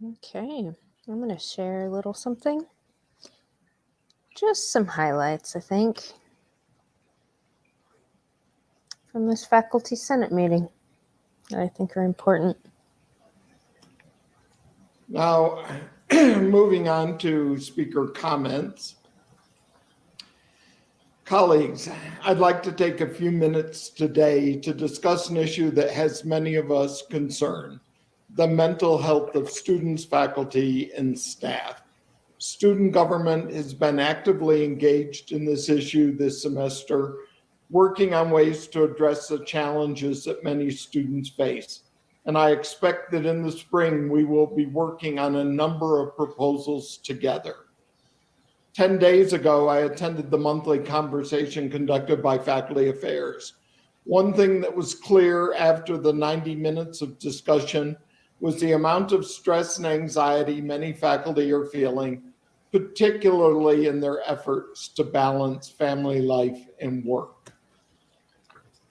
Okay, I'm going to share a little something. Just some highlights, I think, from this Faculty Senate meeting that I think are important. Now, moving on to speaker comments. Colleagues, I'd like to take a few minutes today to discuss an issue that has many of us concerned: the mental health of students, faculty, and staff. Student government has been actively engaged in this issue this semester, working on ways to address the challenges that many students face. And I expect that in the spring, we will be working on a number of proposals together. 10 days ago, I attended the monthly conversation conducted by Faculty Affairs. One thing that was clear after the 90 minutes of discussion was the amount of stress and anxiety many faculty are feeling, particularly in their efforts to balance family life and work.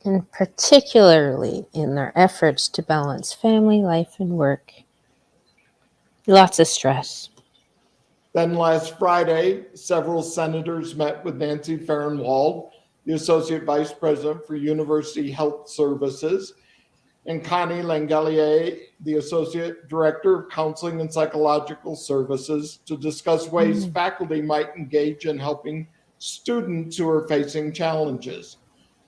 And particularly in their efforts to balance family life and work. Lots of stress. Then last Friday, several senators met with Nancy Farnwald, the Associate Vice President for University Health Services, and Connie Langelier, the Associate Director of Counseling and Psychological Services, to discuss ways faculty might engage in helping students who are facing challenges.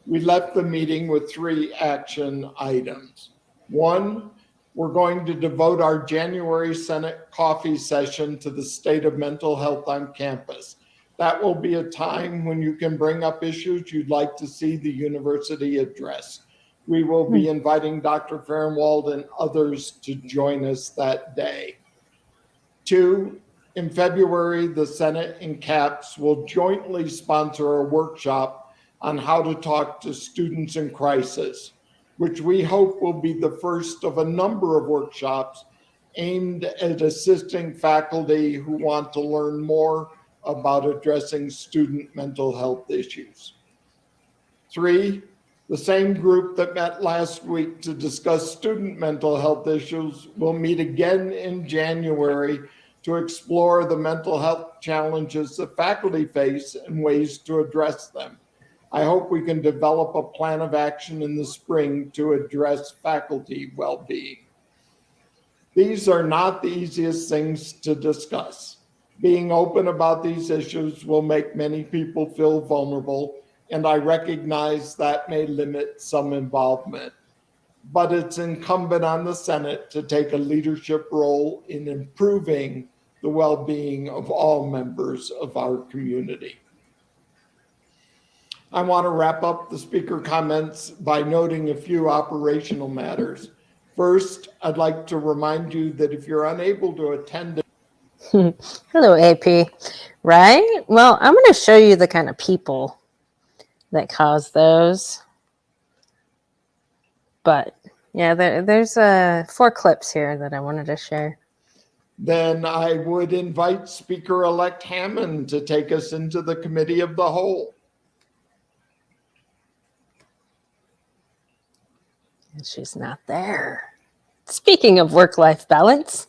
We left the meeting with 3 action items. 1, we're going to devote our January Senate coffee session to the state of mental health on campus. That will be a time when you can bring up issues you'd like to see the university address. We will be inviting Dr. Farnwald and others to join us that day. 2, in February, the Senate and CAPS will jointly sponsor a workshop on how to talk to students in crisis, which we hope will be the first of a number of workshops aimed at assisting faculty who want to learn more about addressing student mental health issues. 3, the same group that met last week to discuss student mental health issues will meet again in January to explore the mental health challenges that faculty face and ways to address them. I hope we can develop a plan of action in the spring to address faculty well-being. These are not the easiest things to discuss. Being open about these issues will make many people feel vulnerable, and I recognize that may limit some involvement. But it's incumbent on the Senate to take a leadership role in improving the well-being of all members of our community. I want to wrap up the speaker comments by noting a few operational matters. First, I'd like to remind you that if you're unable to attend... Hello, AP. Right? Well, I'm going to show you the kind of people that cause those. But yeah, there's 4 clips here that I wanted to share. Then I would invite Speaker-elect Hammond to take us into the Committee of the Whole. And she's not there. Speaking of work-life balance,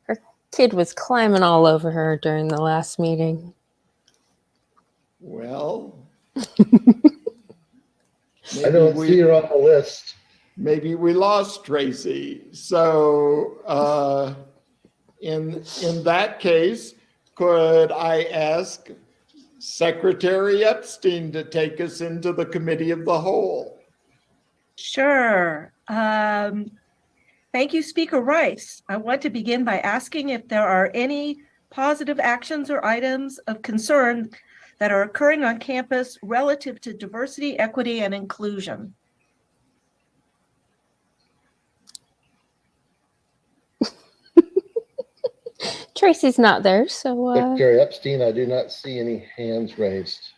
her kid was climbing all over her during the last meeting. Well, I don't see her on the list. Maybe we lost Tracy. So in that case, could I ask Secretary Epstein to take us into the Committee of the Whole? Sure. Thank you, Speaker Rice. I want to begin by asking if there are any positive actions or items of concern that are occurring on campus relative to diversity, equity, and inclusion. Tracy's not there, so... Secretary Epstein, I do not see any hands raised.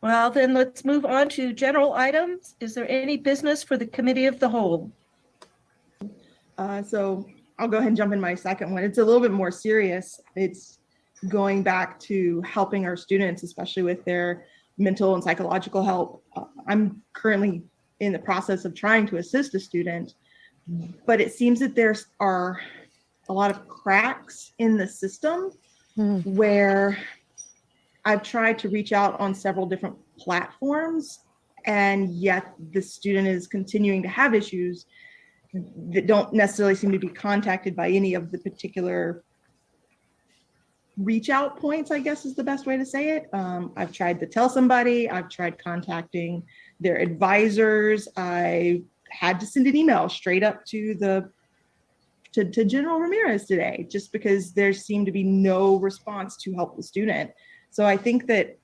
Well, then let's move on to general items. Is there any business for the Committee of the Whole? So I'll go ahead and jump in my second one. It's a little bit more serious. It's going back to helping our students, especially with their mental and psychological help. I'm currently in the process of trying to assist a student but it seems that there are a lot of cracks in the system where I've tried to reach out on several different platforms, and yet the student is continuing to have issues that don't necessarily seem to be contacted by any of the particular reach out points, I guess is the best way to say it. I've tried to tell somebody, I've tried contacting their advisors. I had to send an email straight up to General Ramirez today, just because there seemed to be no response to help the student. So I think that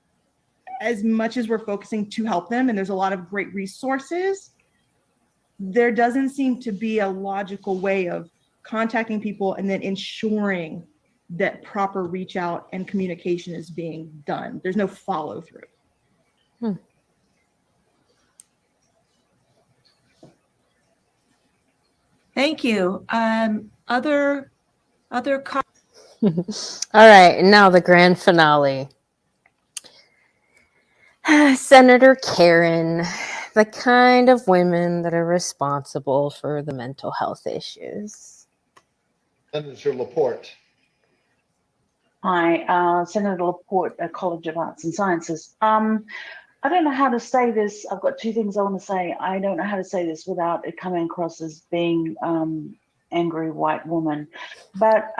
as much as we're focusing to help them, and there's a lot of great resources, there doesn't seem to be a logical way of contacting people and then ensuring that proper reach out and communication is being done. There's no follow through. Thank you. Other All right, and now the grand finale. Senator Karen, the kind of women that are responsible for the mental health issues. Senator Laporte. Hi, Senator Laporte, College of Arts and Sciences. I don't know how to say this. I've got two things I want to say. I don't know how to say this without it coming across as being angry white woman. But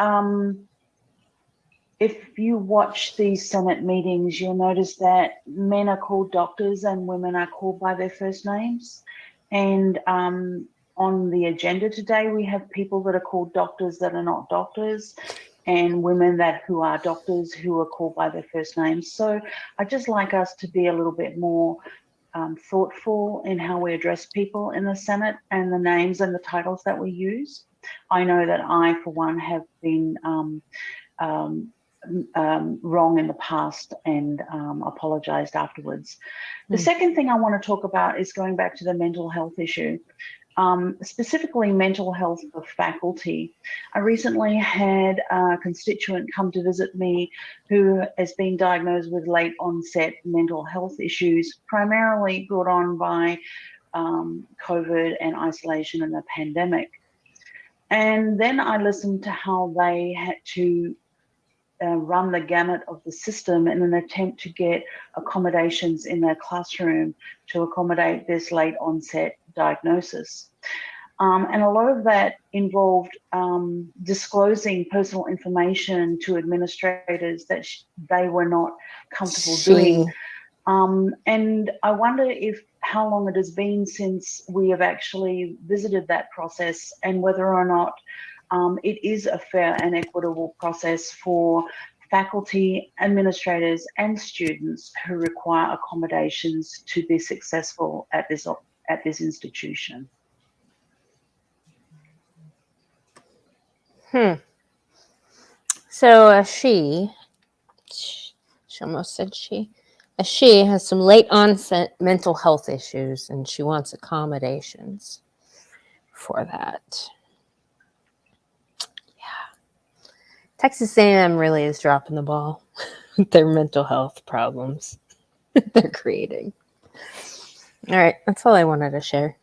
if you watch these Senate meetings, you'll notice that men are called doctors and women are called by their first names. And on the agenda today, we have people that are called doctors that are not doctors, and women who are doctors who are called by their first names. So I'd just like us to be a little bit more thoughtful in how we address people in the Senate and the names and the titles that we use. I know that I, for one, have been wrong in the past and apologized afterwards. The second thing I want to talk about is going back to the mental health issue. Specifically mental health for faculty. I recently had a constituent come to visit me who has been diagnosed with late onset mental health issues, primarily brought on by COVID and isolation and the pandemic. And then I listened to how they had to run the gamut of the system in an attempt to get accommodations in their classroom to accommodate this late onset diagnosis. And a lot of that involved disclosing personal information to administrators that they were not comfortable doing. And I wonder how long it has been since we have actually visited that process and whether or not it is a fair and equitable process for faculty, administrators, and students who require accommodations to be successful at this institution. So she almost said she has some late onset mental health issues and she wants accommodations for that. Texas A&M really is dropping the ball with their mental health problems they're creating. All right, that's all I wanted to share.